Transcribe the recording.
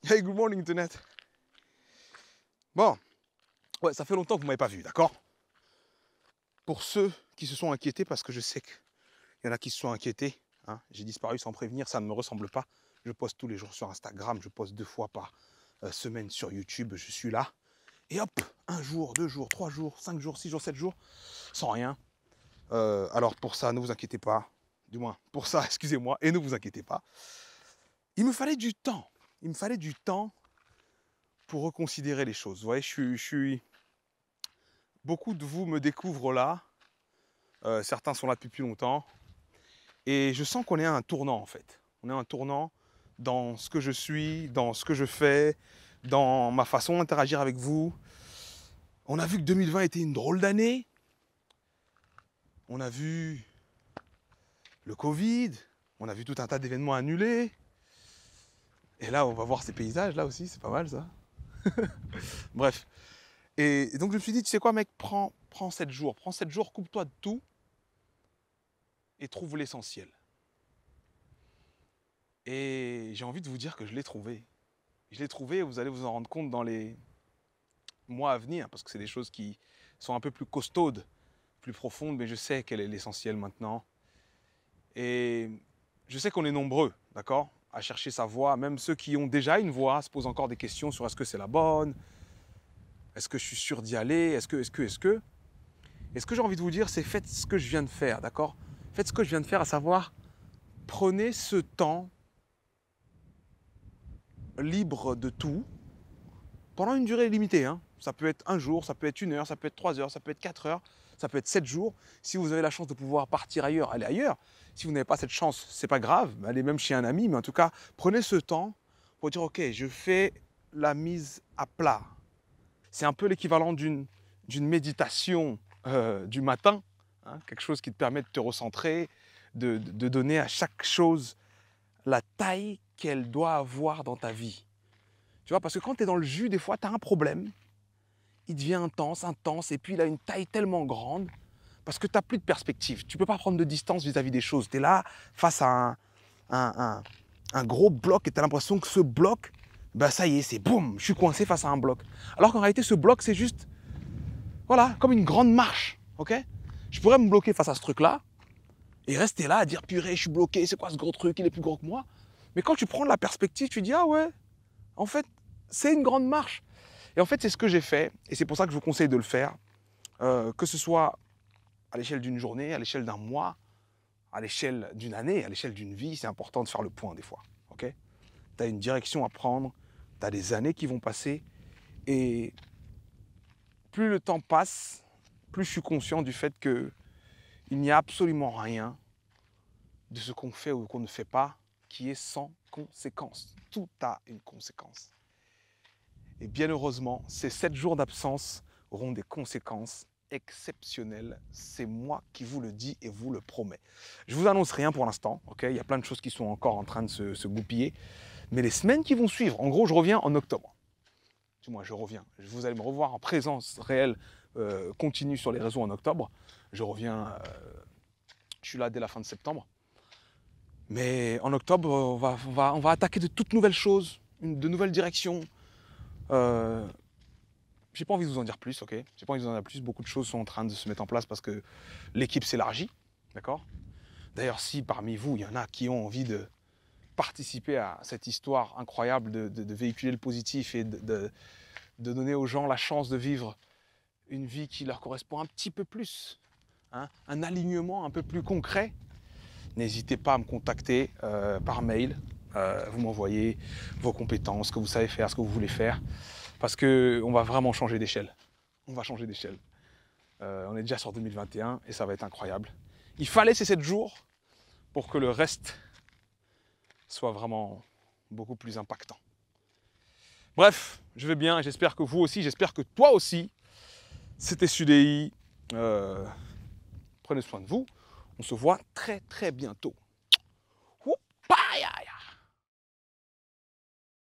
Hey, good morning, Internet. Bon, ouais, ça fait longtemps que vous ne m'avez pas vu, d'accord? Pour ceux qui se sont inquiétés, parce que je sais qu'il y en a qui se sont inquiétés, hein, j'ai disparu sans prévenir, ça ne me ressemble pas. Je poste tous les jours sur Instagram, je poste 2 fois par semaine sur YouTube, je suis là. Et hop, 1 jour, 2 jours, 3 jours, 5 jours, 6 jours, 7 jours, sans rien. Alors pour ça, ne vous inquiétez pas. Du moins, pour ça, excusez-moi, et ne vous inquiétez pas. Il me fallait du temps. Il me fallait du temps pour reconsidérer les choses. Vous voyez, beaucoup de vous me découvrent là. Certains sont là depuis plus longtemps. Et je sens qu'on est à un tournant en fait. On est à un tournant dans ce que je suis, dans ce que je fais, dans ma façon d'interagir avec vous. On a vu que 2020 était une drôle d'année. On a vu le Covid. On a vu tout un tas d'événements annulés. Et là, on va voir ces paysages là aussi, c'est pas mal ça. Bref. Et donc je me suis dit, tu sais quoi mec, prends 7 jours. Prends 7 jours, coupe-toi de tout et trouve l'essentiel. Et j'ai envie de vous dire que je l'ai trouvé. Je l'ai trouvé et vous allez vous en rendre compte dans les mois à venir, parce que c'est des choses qui sont un peu plus costaudes, plus profondes, mais je sais quel est l'essentiel maintenant. Et je sais qu'on est nombreux, d'accord, à chercher sa voie. Même ceux qui ont déjà une voie se posent encore des questions sur est-ce que c'est la bonne, est-ce que je suis sûr d'y aller, est-ce que. Et ce que j'ai envie de vous dire, c'est faites ce que je viens de faire, d'accord? Faites ce que je viens de faire, à savoir, prenez ce temps libre de tout, pendant une durée limitée. Hein. Ça peut être 1 jour, ça peut être 1 heure, ça peut être 3 heures, ça peut être 4 heures, ça peut être 7 jours. Si vous avez la chance de pouvoir partir ailleurs, allez ailleurs. Si vous n'avez pas cette chance, c'est pas grave, allez même chez un ami, mais en tout cas, prenez ce temps pour dire ok, je fais la mise à plat. C'est un peu l'équivalent d'une méditation du matin, hein, quelque chose qui te permet de te recentrer, de donner à chaque chose la taille qu'elle doit avoir dans ta vie. Tu vois, parce que quand tu es dans le jus, des fois, tu as un problème. Il devient intense, et puis il a une taille tellement grande parce que tu n'as plus de perspective. Tu ne peux pas prendre de distance vis-à-vis des choses. Tu es là face à un gros bloc et tu as l'impression que ce bloc, ben ça y est, c'est boum, je suis coincé face à un bloc. Alors qu'en réalité, ce bloc, c'est juste, voilà, comme une grande marche, ok? Je pourrais me bloquer face à ce truc-là et rester là à dire, purée, je suis bloqué, c'est quoi ce gros truc, il est plus gros que moi. Mais quand tu prends la perspective, tu dis, ah ouais, en fait, c'est une grande marche. Et en fait, c'est ce que j'ai fait, et c'est pour ça que je vous conseille de le faire, que ce soit à l'échelle d'une journée, à l'échelle d'un mois, à l'échelle d'une année, à l'échelle d'une vie. C'est important de faire le point des fois. Okay, tu as une direction à prendre, tu as des années qui vont passer, et plus le temps passe, plus je suis conscient du fait qu'il n'y a absolument rien de ce qu'on fait ou qu'on ne fait pas qui est sans conséquence. Tout a une conséquence. Et bien heureusement, ces 7 jours d'absence auront des conséquences exceptionnelles. C'est moi qui vous le dis et vous le promets. Je vous annonce rien pour l'instant, ok? Il y a plein de choses qui sont encore en train de se goupiller. Mais les semaines qui vont suivre, en gros, je reviens en octobre. Moi, je reviens. Vous allez me revoir en présence réelle, continue sur les réseaux en octobre. Je reviens, je suis là dès la fin de septembre. Mais en octobre, on va attaquer de toutes nouvelles choses, de nouvelles directions. J'ai pas envie de vous en dire plus, ok? J'ai pas envie de vous en dire plus. Beaucoup de choses sont en train de se mettre en place parce que l'équipe s'élargit, d'accord? D'ailleurs, si parmi vous, il y en a qui ont envie de participer à cette histoire incroyable de véhiculer le positif et de donner aux gens la chance de vivre une vie qui leur correspond un petit peu plus, hein, un alignement un peu plus concret, n'hésitez pas à me contacter par mail. Vous m'envoyez vos compétences, ce que vous savez faire, ce que vous voulez faire, parce qu'on va vraiment changer d'échelle. On va changer d'échelle. On est déjà sur 2021 et ça va être incroyable. Il fallait ces 7 jours pour que le reste soit vraiment beaucoup plus impactant. Bref, je vais bien, j'espère que vous aussi, j'espère que toi aussi. C'était Sudei. Prenez soin de vous. On se voit très très bientôt.